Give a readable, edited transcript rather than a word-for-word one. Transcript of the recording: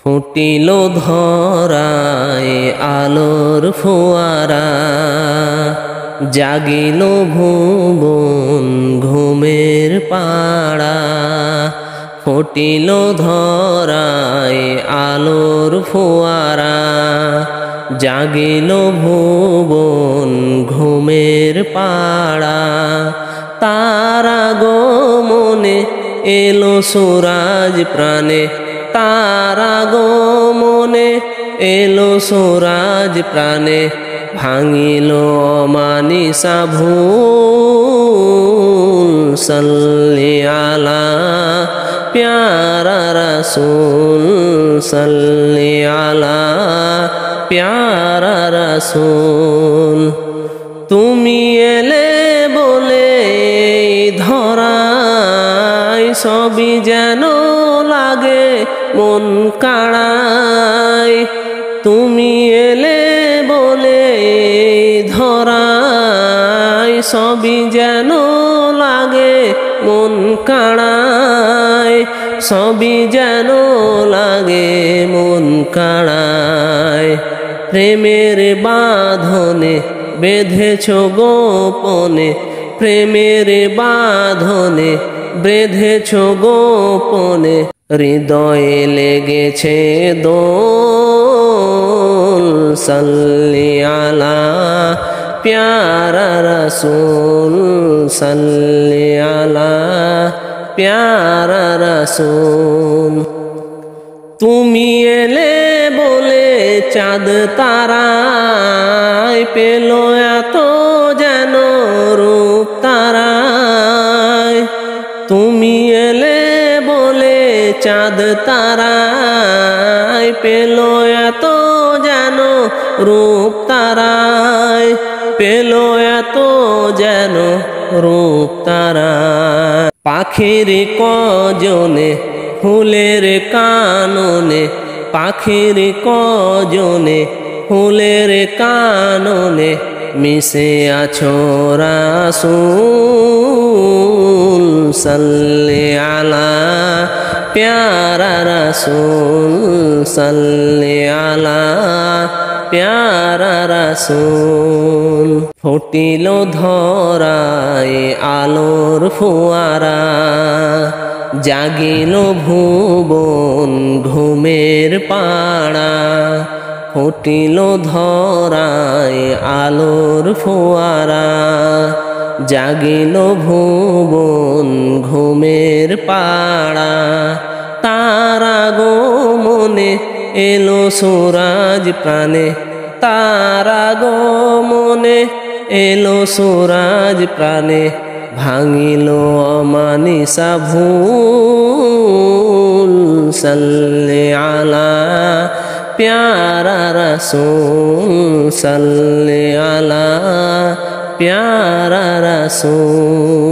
ফুটিল ধরায় আলোর ফোয়ারা, জাগিল ভুবন ঘুমের পাড়া। ফুটিল ধরায় আলোর ফোয়ারা, জাগিল ভুবন ঘুমের পাড়া। তারা গমনে এলো সুরাজ প্রাণে, তারা গমনে এলো সুরাজ প্রাণে। ভাঙিল অমানিসা ভুল, সাল্লি আলা প্যারা রাসূল, সাল্লি আলা প্যারা রাসূল। তুমি এলে বলে ধরায়, সবই যেন লাগে মন কাড়ায়। তুমি এলে বলে ধরায়, সবই যেন লাগে মন কাড়ায়, সবই যেন লাগে মন কাড়ায়। প্রেমের বাঁধনে বেঁধেছ গোপনে, প্রেমের বাঁধনে বেঁধেছ গোপনে। হৃদয়ে লেগেছে দোল, সাল্লি আলা প্যারা রাসূল, সাল্লি আলা প্যারা রাসূল। তুমি এলে বলে চাঁদ তারায়, পেল এত যেন রূপ তারায়। তুমি এলে বলে চাঁদ তারায়, পেল এত যেন রূপ তারায়, পেল এত যেন রূপ তারায়। পাখির কজনে ফুলের কাননে, পাখির কজনে ফুলের কাননে। মিশে আছো রাসূল, সাল্লি আলা প্যারা রাসূল, সাল্লি আলা প্যারা রাসূল। ফুটিল ধরায় আলোর ফোয়ারা, জাগিল ভুবন ঘুমের পাড়া। ফুটিল ধরায় আলোর ফোয়ারা, জাগিল ভুবন ঘুমের পাড়া। তারা গমনে এলো সুরাজ প্রাণে, তারা গমনে এলো সুরাজ প্রাণে। ভাঙিল অমানিসা ভুল, সাল্লি আলা প্যারা রাসূল, সাল্লি আলা প্যারা রাসূল।